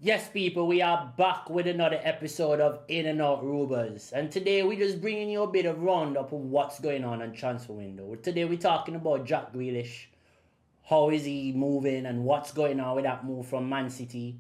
Yes, people, we are back with another episode of In and Out Rumours. And today we're just bringing you a bit of roundup of what's going on transfer window. Today we're talking about Jack Grealish. How is he moving and what's going on with that move from Man City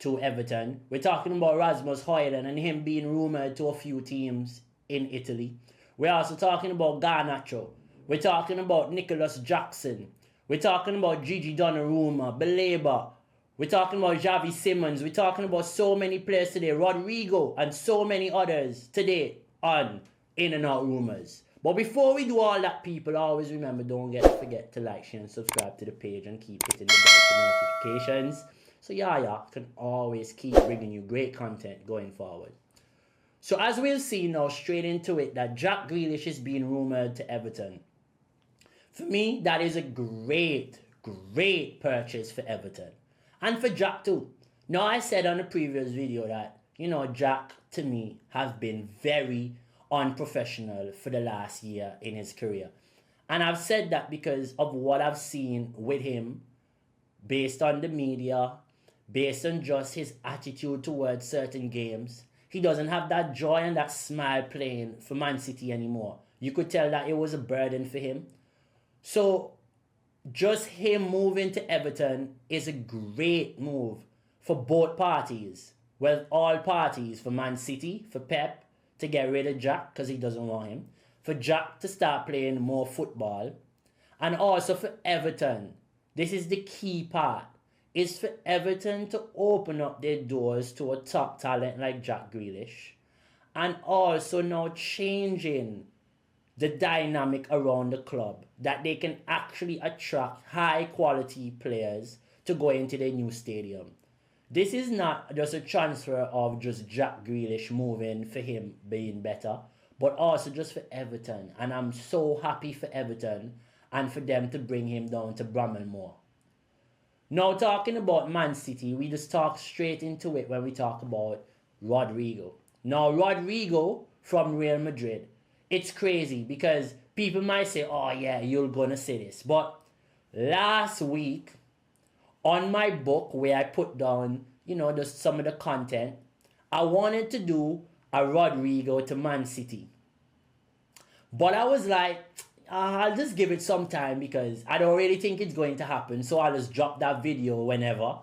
to Everton. We're talking about Rasmus Højlund and him being rumoured to a few teams in Italy. We're also talking about Garnacho. We're talking about Nicolas Jackson. We're talking about Gigi Donnarumma, Belabor. We're talking about Xavi Simons. We're talking about so many players today. Rodrigo and so many others today on In and Out Rumours. But before we do all that, people, always remember, don't forget to like, share and subscribe to the page and keep hitting the bell for notifications. So Yahya can always keep bringing you great content going forward. So as we'll see now, straight into it, that Jack Grealish is being rumoured to Everton. For me, that is a great purchase for Everton. And for Jack too. Now, I said on the previous video that, Jack, to me, has been very unprofessional for the last year in his career. And I've said that because of what I've seen with him, based on the media, based on just his attitude towards certain games. He doesn't have that joy and that smile playing for Man City anymore. You could tell that it was a burden for him. So, just him moving to Everton is a great move for both parties. Well, all parties. For Man City, for Pep to get rid of Jack because he doesn't want him. For Jack to start playing more football. And also for Everton. This is the key part. Is for Everton to open up their doors to a top talent like Jack Grealish. And also now changing the dynamic around the club, that they can actually attract high quality players to go into their new stadium. This is not just a transfer of just Jack Grealish moving for him being better, but also just for Everton. And I'm so happy for Everton and for them to bring him down to Bramall. Now, talking about Man City, we just talk straight into it when we talk about Rodrigo. Now, Rodrigo from Real Madrid. It's crazy because people might say, oh yeah, you're going to say this. But last week, on my book where I put down, just some of the content, I wanted to do a Rodrigo to Man City. But I was like, I'll just give it some time because I don't really think it's going to happen. So I'll just drop that video whenever.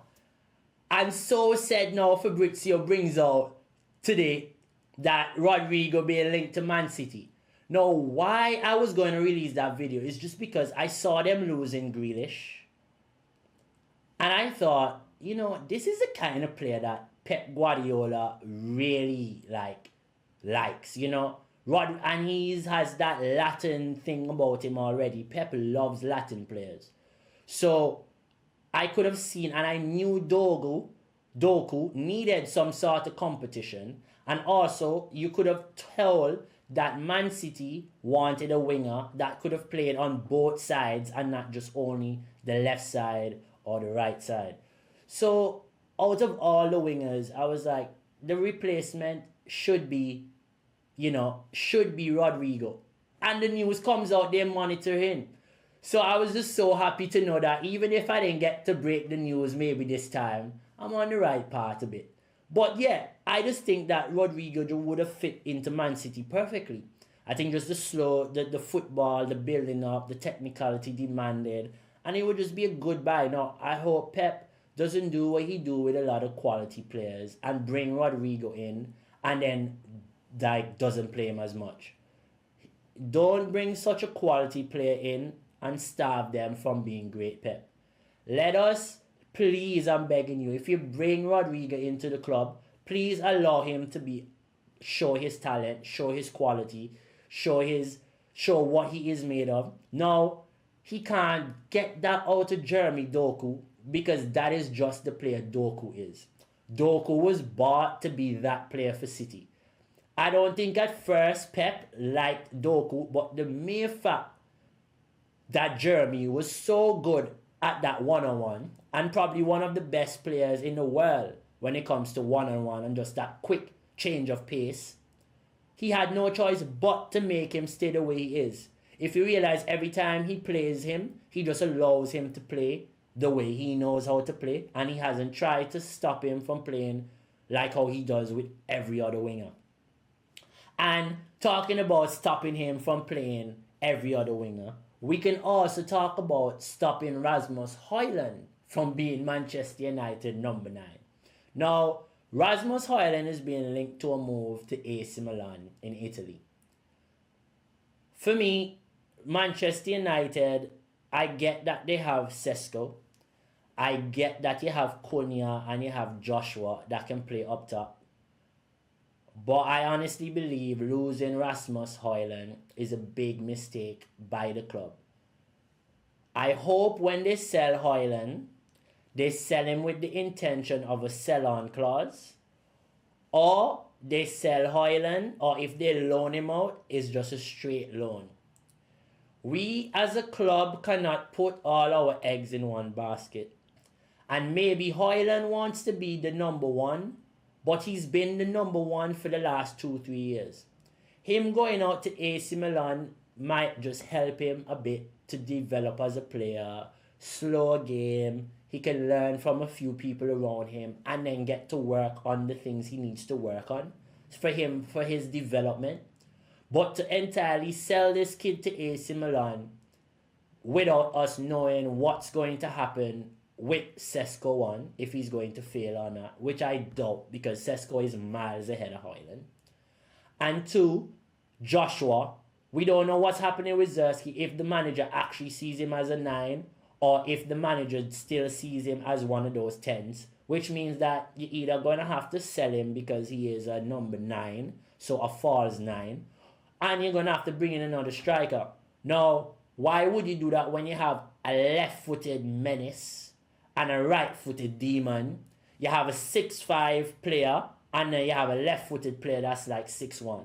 And so said now Fabrizio brings out today that Rodrigo being linked to Man City. Now, why I was going to release that video is just because I saw them losing Grealish. And I thought, this is the kind of player that Pep Guardiola really likes, and he has that Latin thing about him already. Pep loves Latin players. So, I could have seen, and I knew Doku needed some sort of competition. And also, you could have told that Man City wanted a winger that could have played on both sides and not just only the left side or the right side. So, out of all the wingers, I was like, the replacement should be Rodrigo. And the news comes out, they monitor him. So I was just so happy to know that even if I didn't get to break the news maybe this time, I'm on the right path a bit. But yeah, I just think that Rodrigo would have fit into Man City perfectly. I think just the football, the building up, the technicality demanded, and it would just be a good buy. Now, I hope Pep doesn't do what he do with a lot of quality players and bring Rodrigo in and then doesn't play him as much. Don't bring such a quality player in and starve them from being great, Pep. Let us, please, I'm begging you, if you bring Rodrigo into the club, please allow him to show his talent, show his quality, show what he is made of. Now, he can't get that out of Jeremy Doku because that is just the player Doku is. Doku was bought to be that player for City. I don't think at first Pep liked Doku, but the mere fact that Jeremy was so good at that one-on-one and probably one of the best players in the world when it comes to one-on-one and just that quick change of pace, he had no choice but to make him stay the way he is. If you realize every time he plays him, he just allows him to play the way he knows how to play, and he hasn't tried to stop him from playing like how he does with every other winger. And talking about stopping him from playing every other winger, we can also talk about stopping Rasmus Højlund from being Manchester United number 9. Now, Rasmus Højlund is being linked to a move to AC Milan in Italy. For me, Manchester United, I get that they have Sesko. I get that you have Konya and you have Joshua that can play up top. But I honestly believe losing Rasmus Højlund is a big mistake by the club. I hope when they sell Højlund, they sell him with the intention of a sell-on clause, or they sell Højlund, or if they loan him out, it's just a straight loan. We as a club cannot put all our eggs in one basket. And maybe Højlund wants to be the number 1, but he's been the number 1 for the last 2-3 years. Him going out to AC Milan might just help him a bit to develop as a player, slow game. He can learn from a few people around him and then get to work on the things he needs to work on for his development. But to entirely sell this kid to AC Milan without us knowing what's going to happen with Sesko, 1, if he's going to fail or not, which I doubt because Sesko is miles ahead of Højlund. And 2, Joshua, we don't know what's happening with Zerski, if the manager actually sees him as a 9 or if the manager still sees him as one of those 10s, which means that you're either going to have to sell him because he is a number 9, so a false 9, and you're going to have to bring in another striker. Now, why would you do that when you have a left-footed menace and a right-footed demon? You have a 6'5 player and then you have a left-footed player that's like 6'1.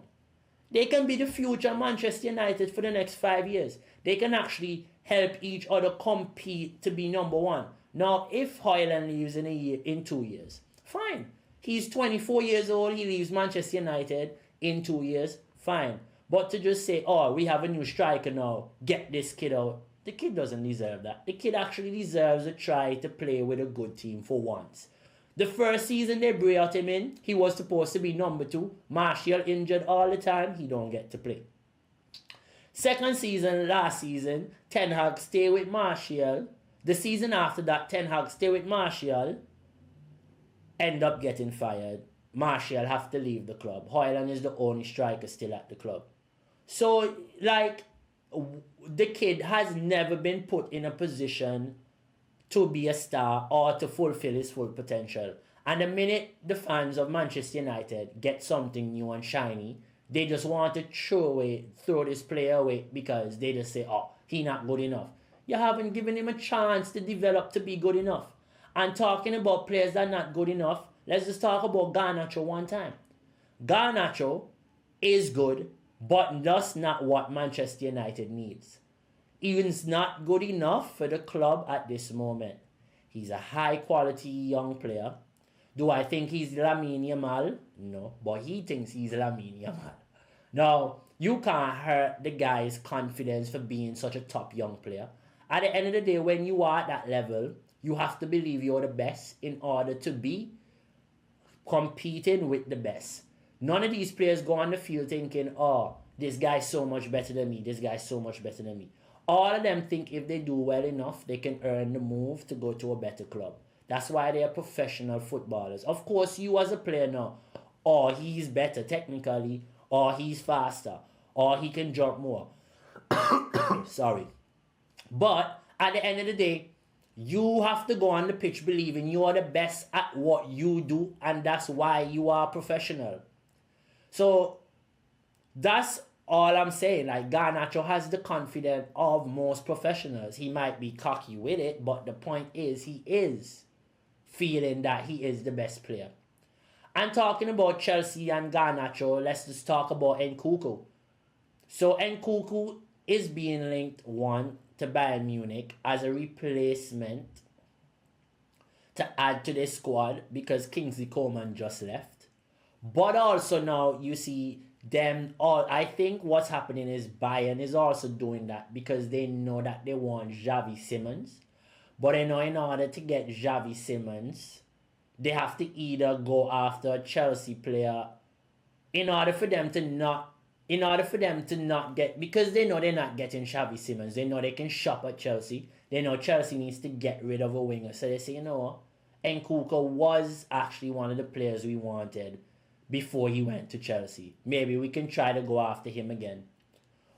They can be the future Manchester United for the next 5 years. They can actually help each other compete to be number 1. Now, if Højlund leaves in 2 years, fine. He's 24 years old, he leaves Manchester United in 2 years, fine. But to just say, oh, we have a new striker now, get this kid out. The kid doesn't deserve that. The kid actually deserves a try to play with a good team for once. The first season they brought him in, he was supposed to be number 2. Martial injured all the time, he don't get to play. Second season, last season, Ten Hag stay with Martial. The season after that, Ten Hag stay with Martial, end up getting fired. Martial have to leave the club. Højlund is the only striker still at the club. So, like, the kid has never been put in a position to be a star or to fulfill his full potential. And the minute the fans of Manchester United get something new and shiny, they just want to throw this player away because they just say, oh, he not good enough. You haven't given him a chance to develop to be good enough. And talking about players that are not good enough, let's just talk about Garnacho one time. Garnacho is good, but that's not what Manchester United needs. He's not good enough for the club at this moment. He's a high-quality young player. Do I think he's Lamine Yamal? No, but he thinks he's Lamine Yamal. Now, you can't hurt the guy's confidence for being such a top young player. At the end of the day, when you are at that level, you have to believe you're the best in order to be competing with the best. None of these players go on the field thinking, oh, this guy's so much better than me, this guy's so much better than me. All of them think if they do well enough, they can earn the move to go to a better club. That's why they are professional footballers. Of course, you as a player know, or he's better technically, or he's faster, or he can jump more. Sorry. But at the end of the day, you have to go on the pitch believing you are the best at what you do, and that's why you are professional. So that's all I'm saying. Like, Garnacho has the confidence of most professionals. He might be cocky with it, but the point is he is feeling that he is the best player. And talking about Chelsea and Garnacho, let's just talk about Nkunku. So Nkunku is being linked, one, to Bayern Munich as a replacement to add to the squad because Kingsley Coman just left. But also now you see them all. I think what's happening is Bayern is also doing that because they know that they want Xavi Simons. But you know, in order to get Xavi Simons, they have to either go after a Chelsea player in order for them to not get, because they know they're not getting Xavi Simons. They know they can shop at Chelsea. They know Chelsea needs to get rid of a winger. So they say, you know what? Nkunku was actually one of the players we wanted before he went to Chelsea. Maybe we can try to go after him again.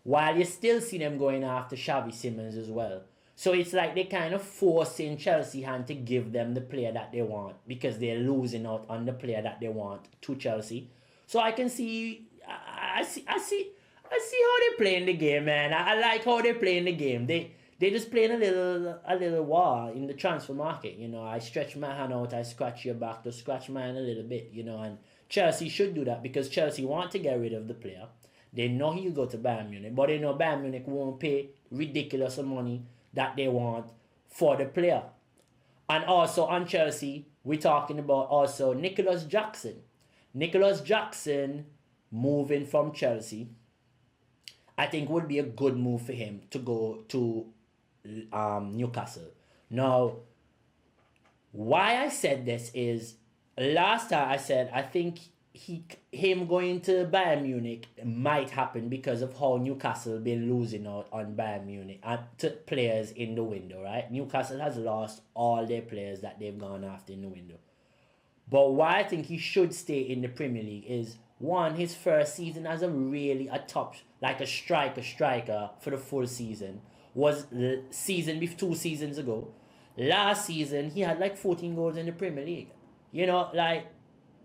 While you still see them going after Xavi Simons as well. So it's like they kind of forcing Chelsea hand to give them the player that they want, because they're losing out on the player that they want to Chelsea. So I can see, I see how they playing the game, man. I like how they playing the game. They just playing a little war in the transfer market. You know, I stretch my hand out, I scratch your back, to scratch mine a little bit. You know, and Chelsea should do that, because Chelsea want to get rid of the player. They know he'll go to Bayern Munich, but they know Bayern Munich won't pay ridiculous money that they want for the player. And also on Chelsea, we're talking about also Nicolas Jackson. Nicolas Jackson moving from Chelsea, I think would be a good move for him to go to Newcastle. Now, why I said this is, last time I said I think him going to Bayern Munich might happen because of how Newcastle been losing out on Bayern Munich and to players in the window, right? Newcastle has lost all their players that they've gone after in the window. But why I think he should stay in the Premier League is, one, his first season as a top, like a striker for the full season was the season before 2 seasons ago. Last season, he had like 14 goals in the Premier League. You know, like,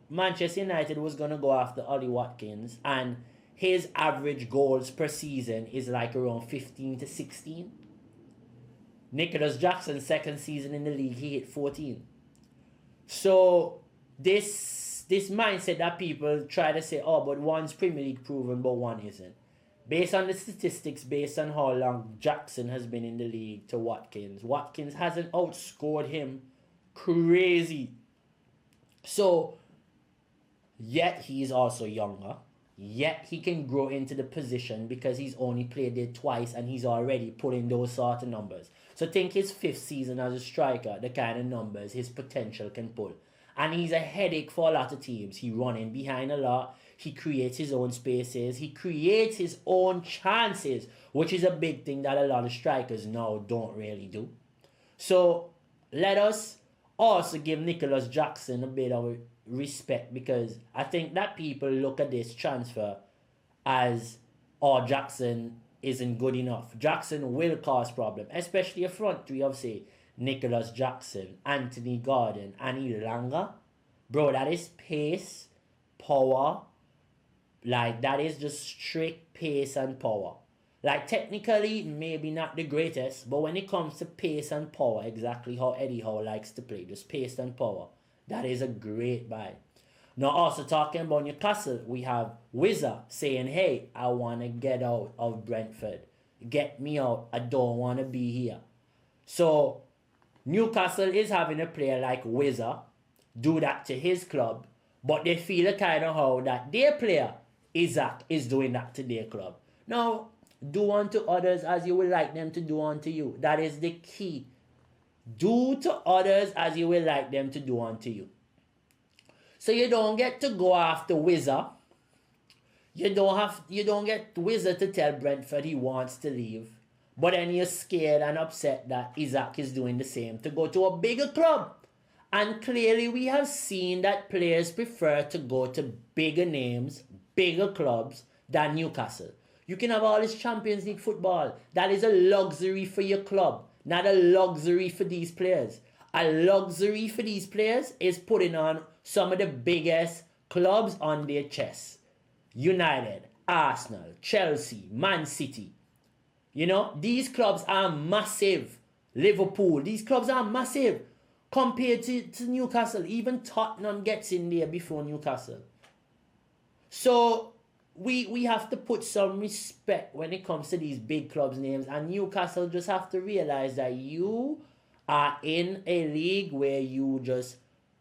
Manchester United was going to go after Ollie Watkins, and his average goals per season is like around 15 to 16. Nicolas Jackson's second season in the league, he hit 14. So this mindset that people try to say, oh, but one's Premier League proven, but one isn't. Based on the statistics, based on how long Jackson has been in the league to Watkins hasn't outscored him crazy. So, yet he's also younger. Yet he can grow into the position because he's only played it twice and he's already putting those sort of numbers. So think his 5th season as a striker, the kind of numbers his potential can pull. And he's a headache for a lot of teams. He running behind a lot. He creates his own spaces. He creates his own chances, which is a big thing that a lot of strikers now don't really do. So let us also give Nicolas Jackson a bit of respect, because I think that people look at this transfer as, oh, Jackson isn't good enough. Jackson will cause problem, especially a front three of, say, Nicolas Jackson, Anthony Gordon, and Ilanga. Bro, that is pace, power. Like, that is just straight pace and power. Like, technically, maybe not the greatest, but when it comes to pace and power, exactly how Eddie Howe likes to play, just pace and power, that is a great buy. Now, also talking about Newcastle, we have Wizard saying, hey, I want to get out of Brentford. Get me out. I don't want to be here. So, Newcastle is having a player like Wizard do that to his club, but they feel a kind of how that their player, Isaac, is doing that to their club. Now, do unto others as you would like them to do unto you. That is the key. Do to others as you would like them to do unto you. So you don't get to go after Wizard. You don't get Wizard to tell Brentford he wants to leave. But then you're scared and upset that Isaac is doing the same to go to a bigger club. And clearly we have seen that players prefer to go to bigger names, bigger clubs than Newcastle. You can have all this Champions League football. That is a luxury for your club, not a luxury for these players. A luxury for these players is putting on some of the biggest clubs on their chest. United, Arsenal, Chelsea, Man City. You know, these clubs are massive. Liverpool, these clubs are massive compared to Newcastle. Even Tottenham gets in there before Newcastle. So we have to put some respect when it comes to these big clubs' names, and Newcastle just have to realize that you are in a league where you just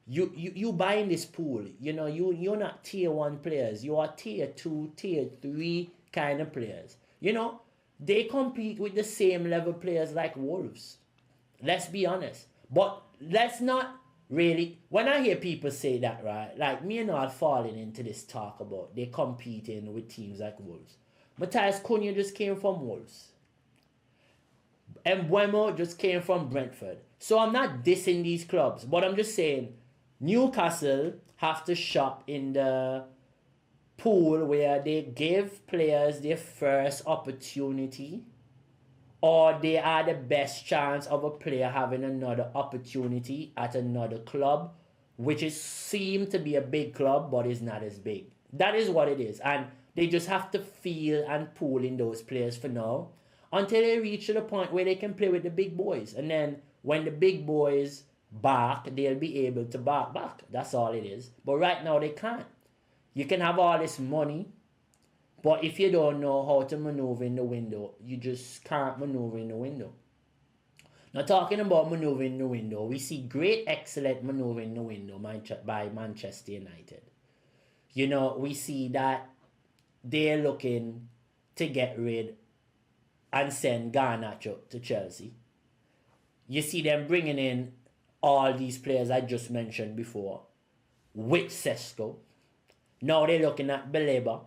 you buy in this pool. You know, you're not tier 1 players, you are tier 2, tier 3 kind of players. You know, they compete with the same level players like Wolves. Let's be honest. But let's not really. When I hear people say that, right, like me and all falling into this talk about they competing with teams like Wolves. Matthias Cunha just came from Wolves. And Mbeumo just came from Brentford. So I'm not dissing these clubs, but I'm just saying Newcastle have to shop in the pool where they give players their first opportunity, or they are the best chance of a player having another opportunity at another club, which is seem to be a big club but is not as big. That is what it is. And they just have to feel and pool in those players for now until they reach to the point where they can play with the big boys. And then when the big boys bark, they'll be able to bark back. That's all it is. But right now they can't. You can have all this money, but if you don't know how to maneuver in the window, you just can't maneuver in the window. Now, talking about maneuvering in the window, we see great, excellent maneuver in the window by Manchester United. You know, we see that they're looking to get rid and send Garnacho to Chelsea. You see them bringing in all these players I just mentioned before with Sesko. Now they're looking at Baleba.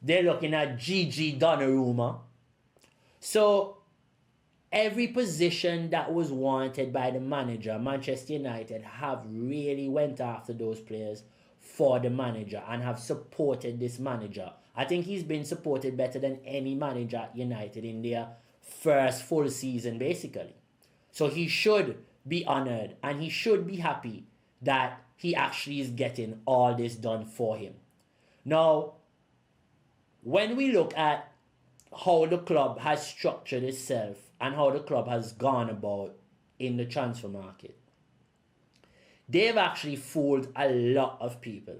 They're looking at GG Donnarumma. So every position that was wanted by the manager, Manchester United have really went after those players for the manager and have supported this manager. I think he's been supported better than any manager at United in their first full season, basically. So he should be honored and he should be happy that he actually is getting all this done for him. Now, when we look at how the club has structured itself and how the club has gone about in the transfer market, they've actually fooled a lot of people.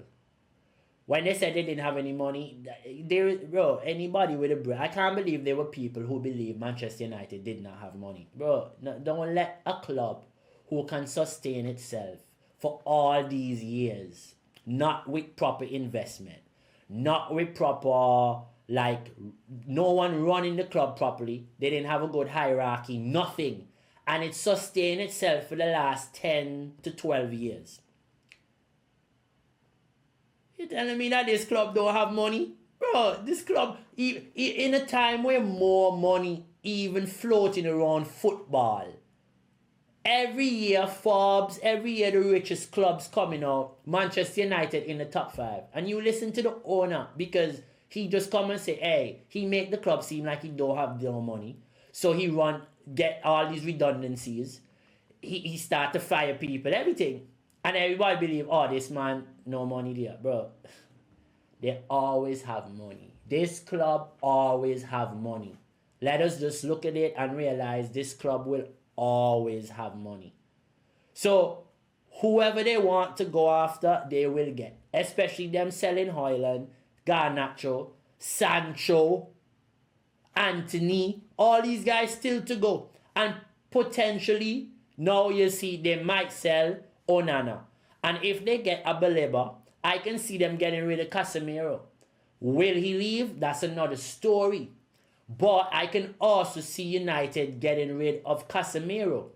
When they said they didn't have any money, bro, anybody with a brain, I can't believe there were people who believe Manchester United did not have money. Bro, don't let a club who can sustain itself for all these years, not with proper investment, not with proper, like, no one running the club properly, they didn't have a good hierarchy, nothing. And it sustained itself for the last 10 to 12 years. You telling me that this club don't have money? Bro, this club, in a time where more money even floating around football, every year Forbes, every year the richest clubs coming out, Manchester United in the top 5. And you listen to the owner because he just come and say, hey, he make the club seem like he don't have no money. So he get all these redundancies. He start to fire people, everything. And everybody believe, oh, this man, no money there. Bro, they always have money. This club always have money. Let us just look at it and realize this club will always have money. So, whoever they want to go after, they will get. Especially them selling Højlund, Garnacho, Sancho, Anthony, all these guys still to go. And potentially, now you see they might sell Onana. And if they get a Baleba, I can see them getting rid of Casemiro. Will he leave? That's another story. But I can also see United getting rid of Casemiro.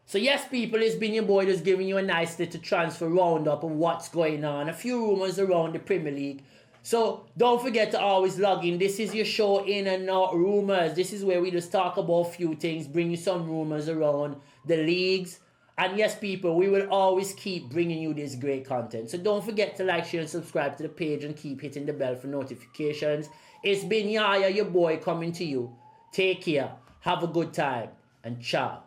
So yes, people, it's been your boy just giving you a nice little transfer roundup of what's going on. A few rumors around the Premier League. So don't forget to always log in. This is your show, In and Out Rumours. This is where we just talk about a few things, bring you some rumors around the leagues. And yes, people, we will always keep bringing you this great content. So don't forget to like, share, and subscribe to the page and keep hitting the bell for notifications. It's been Yaya, your boy, coming to you. Take care. Have a good time. And ciao.